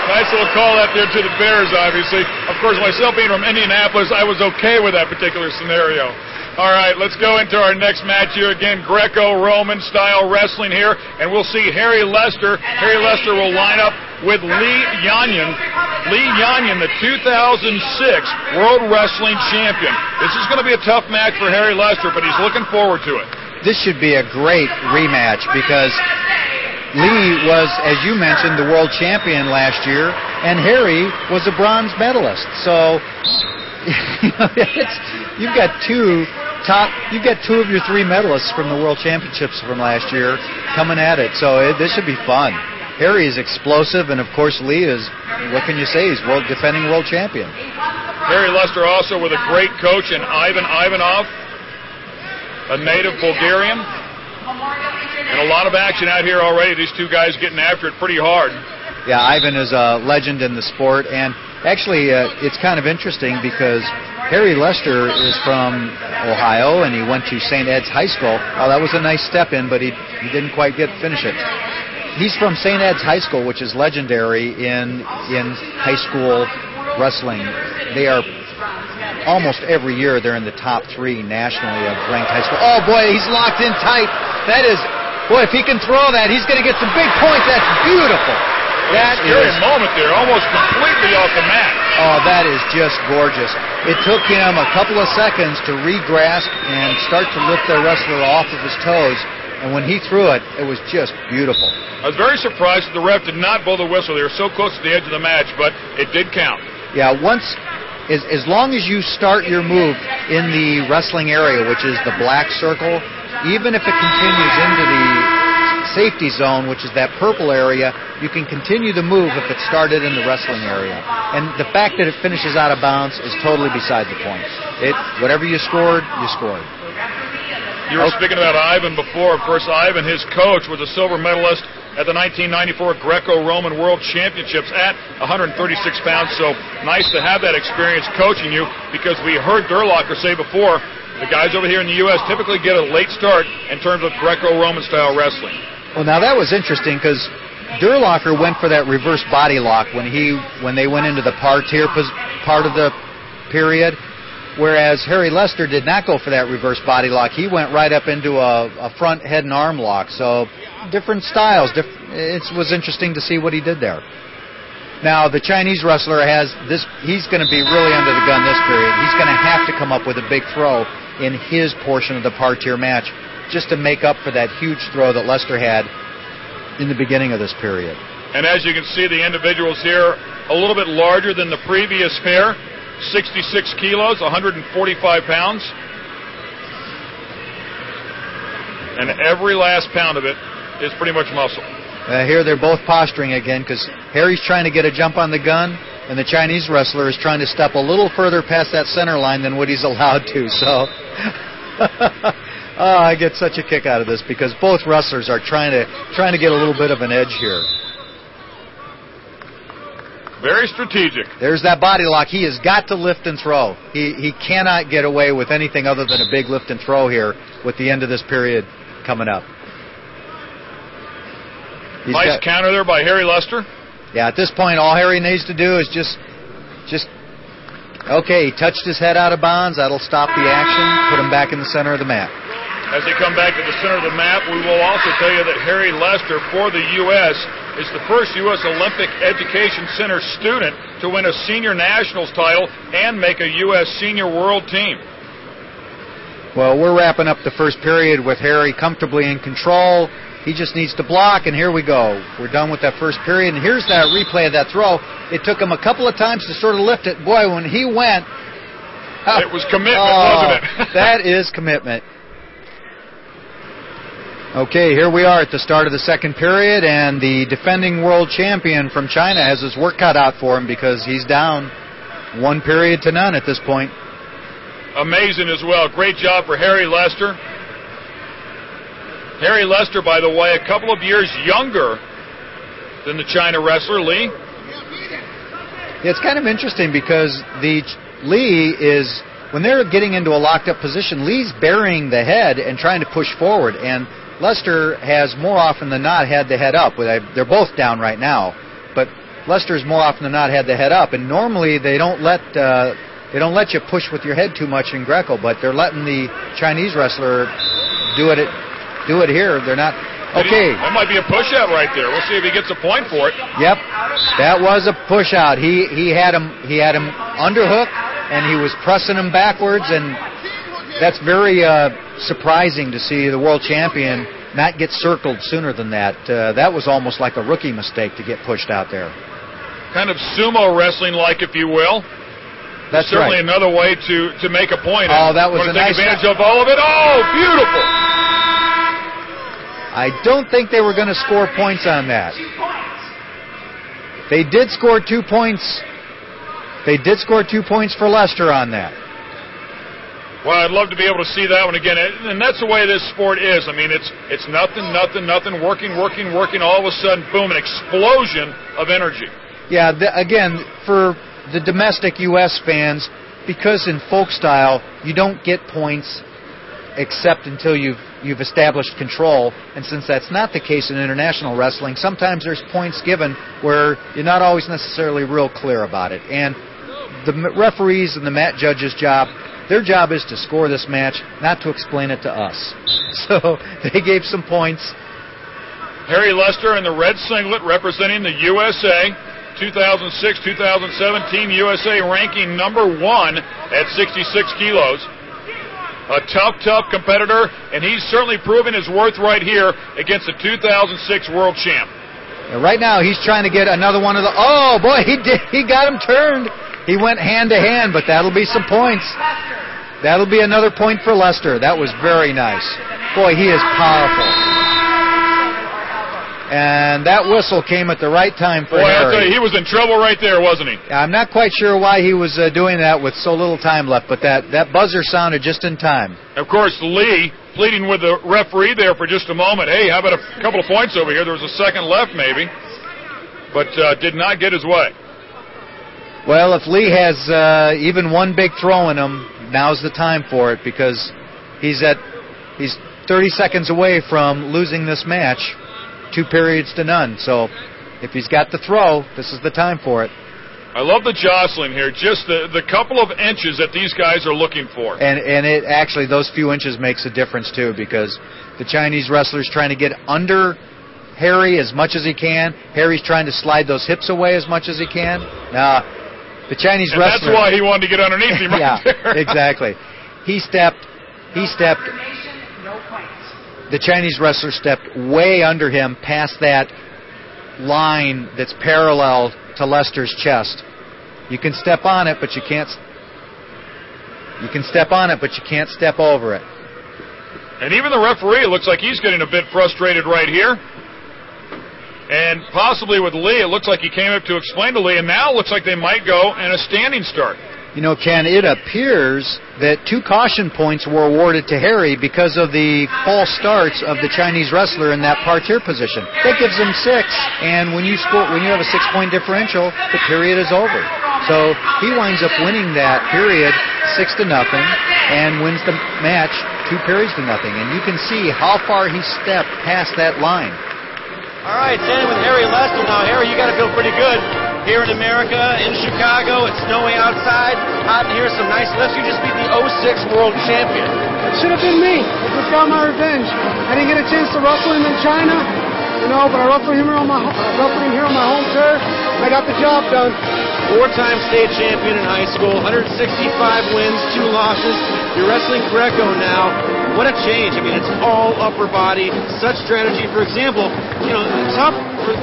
Nice little call out there to the Bears, obviously. Of course, myself being from Indianapolis, I was okay with that particular scenario. All right, let's go into our next match here. Again, Greco-Roman style wrestling here, and we'll see Harry Lester. Harry Lester will line up with Lee Yanyan. Lee Yanyan, the 2006 World Wrestling Champion. This is going to be a tough match for Harry Lester, but he's looking forward to it. This should be a great rematch because Lee was, as you mentioned, the world champion last year, and Harry was a bronze medalist. So you've got two of your three medalists from the world championships from last year coming at it. So this should be fun. Harry is explosive, and of course Lee is, what can you say, he's defending world champion. Harry Lester also with a great coach in Ivan Ivanov, a native Bulgarian. And a lot of action out here already. These two guys getting after it pretty hard. Yeah, Ivan is a legend in the sport, and actually it's kind of interesting because Harry Lester is from Ohio, and he went to St. Ed's High School. Oh, that was a nice step in, but he didn't quite finish it. He's from St. Ed's High School, which is legendary in high school wrestling. They are almost every year they're in the top 3 nationally of ranked high school. Oh boy, he's locked in tight. That is, boy, if he can throw that, he's going to get some big points. That's beautiful. That is a moment there, almost completely off the mat. Oh, that is just gorgeous. It took him a couple of seconds to re-grasp and start to lift the wrestler off of his toes. And when he threw it, it was just beautiful. I was very surprised that the ref did not blow the whistle. They were so close to the edge of the match, but it did count. Yeah, as long as you start your move in the wrestling area, which is the black circle, even if it continues into the safety zone, which is that purple area, you can continue the move if it started in the wrestling area. And the fact that it finishes out of bounds is totally beside the point. Whatever you scored, you scored. You were speaking about Ivan before. Of course, Ivan, his coach, was a silver medalist at the 1994 Greco-Roman World Championships at 136 pounds. So nice to have that experience coaching you, because we heard Durlacher say before, the guys over here in the U.S. typically get a late start in terms of Greco-Roman style wrestling. Well, now that was interesting because Durlacher went for that reverse body lock when they went into the parterre part of the period. Whereas Harry Lester did not go for that reverse body lock. He went right up into a front head and arm lock. So different styles. It was interesting to see what he did there. Now, the Chinese wrestler has this. He's going to be really under the gun this period. He's going to have to come up with a big throw in his portion of the parterre match just to make up for that huge throw that Lester had in the beginning of this period. And as you can see, the individuals here a little bit larger than the previous pair. 66 kilos, 145 pounds. And every last pound of it is pretty much muscle. Here they're both posturing again because Harry's trying to get a jump on the gun, and the Chinese wrestler is trying to step a little further past that center line than what he's allowed to. So I get such a kick out of this because both wrestlers are trying to get a little bit of an edge here. Very strategic. There's that body lock. He has got to lift and throw. He cannot get away with anything other than a big lift and throw here with the end of this period coming up. Nice counter there by Harry Lester. Yeah, at this point, all Harry needs to do is just okay, he touched his head out of bounds. That'll stop the action, put him back in the center of the mat. As they come back to the center of the map, we will also tell you that Harry Lester, for the U.S., is the first U.S. Olympic Education Center student to win a senior nationals title and make a U.S. senior world team. Well, we're wrapping up the first period with Harry comfortably in control. He just needs to block, and here we go. We're done with that first period, and here's that replay of that throw. It took him a couple of times to sort of lift it. Boy, when he went... It was commitment, wasn't it? That is commitment. Okay, here we are at the start of the second period, and the defending world champion from China has his work cut out for him because he's down 1 period to none at this point. Amazing as well. Great job for Harry Lester. Harry Lester, by the way, a couple of years younger than the China wrestler, Lee. It's kind of interesting because Lee is, when they're getting into a locked-up position, Lee's burying the head and trying to push forward, and Lester has more often than not had the head up. They're both down right now, but Lester's more often than not had the head up, and normally they don't let you push with your head too much in Greco, but they're letting the Chinese wrestler do it here. They're not. Okay. That might be a push out right there. We'll see if he gets a point for it. Yep, that was a push out. He had him underhook, and he was pressing him backwards, and that's very surprising to see the world champion not get circled sooner than that. That was almost like a rookie mistake to get pushed out there. Kind of sumo wrestling like, if you will. That's certainly right. another way to make a point. Oh, that was a take nice advantage of all of it. Oh, beautiful. I don't think they were going to score points on that. They did score 2 points. They did score 2 points for Lester on that. Well, I'd love to be able to see that one again, and that's the way this sport is. I mean, it's nothing, working. All of a sudden, boom, an explosion of energy. Yeah, again, for the domestic U.S. fans, because in folk style you don't get points except until you've established control, and since that's not the case in international wrestling, sometimes there's points given where you're not always necessarily real clear about it. And the referees and the mat judges' job, their job is to score this match, not to explain it to us. So they gave some points. Harry Lester in the red singlet representing the USA, 2006-2017 USA ranking #1 at 66 kilos. A tough competitor, and he's certainly proven his worth right here against the 2006 world champ. Right now he's trying to get another one of the... Oh, boy, he got him turned. He went hand to hand, but that'll be some points. That'll be another point for Lester. That was very nice. Boy, he is powerful. And that whistle came at the right time for Harry. I'll tell you, he was in trouble right there, wasn't he? I'm not quite sure why he was doing that with so little time left, but that buzzer sounded just in time. Of course, Lee pleading with the referee there for just a moment. Hey, how about a couple of points over here? There was a second left, maybe, but did not get his way. Well, if Lee has even one big throw in him, now's the time for it, because he's 30 seconds away from losing this match. 2 periods to none. So if he's got the throw, this is the time for it. I love the jostling here. Just the couple of inches that these guys are looking for. And it actually, those few inches makes a difference too, because the Chinese wrestler's trying to get under Harry as much as he can. Harry's trying to slide those hips away as much as he can. Now, the Chinese wrestler... that's why he wanted to get underneath him right there. Exactly. He stepped... The Chinese wrestler stepped way under him, past that line that's parallel to Lester's chest. You can step on it, but you can't. You can step on it, but you can't step over it. And even the referee, it looks like he's getting a bit frustrated right here. And possibly with Lee, it looks like he came up to explain to Lee, and now it looks like they might go in a standing start. You know, Ken, it appears that 2 caution points were awarded to Harry because of the false starts of the Chinese wrestler in that parterre position. That gives him 6, and when you have a 6-point differential, the period is over. So he winds up winning that period 6-0 and wins the match 2 periods to nothing. And you can see how far he stepped past that line. All right, standing with Harry Lester now. Harry, you got to feel pretty good. Here in America, in Chicago, it's snowing outside, hot in here, some nice lifts. You just beat the 06 world champion. It should have been me. I just got my revenge. I didn't get a chance to wrestle him in China, but I wrestled him here on my home turf. I got the job done. 4-time state champion in high school, 165 wins, 2 losses. You're wrestling Greco now. What a change. I mean, it's all upper body, such strategy. For example, tough for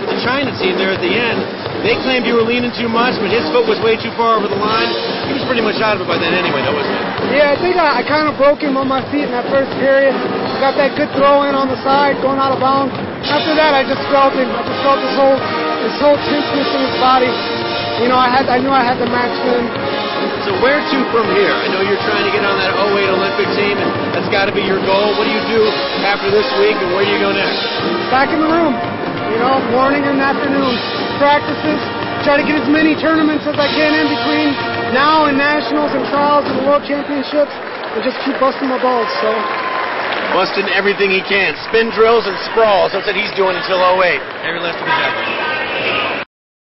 the China team there at the end. They claimed you were leaning too much, but his foot was way too far over the line. He was pretty much out of it by then anyway, though, wasn't he? Yeah, I think I kind of broke him on my feet in that first period. Got that good throw in on the side, going out of bounds. After that, I just felt him. I just felt this whole tenseness in his body. I knew I had the match then. So where to from here? I know you're trying to get on that 08 Olympic team, and that's got to be your goal. What do you do after this week, and where do you go next? Back in the room. Morning and afternoon practices. Try to get as many tournaments as I can in between now and nationals and trials and the world championships, and just keep busting my balls. So busting everything he can. Spin drills and sprawls. That's what he's doing until 08. Harry Lester, good job.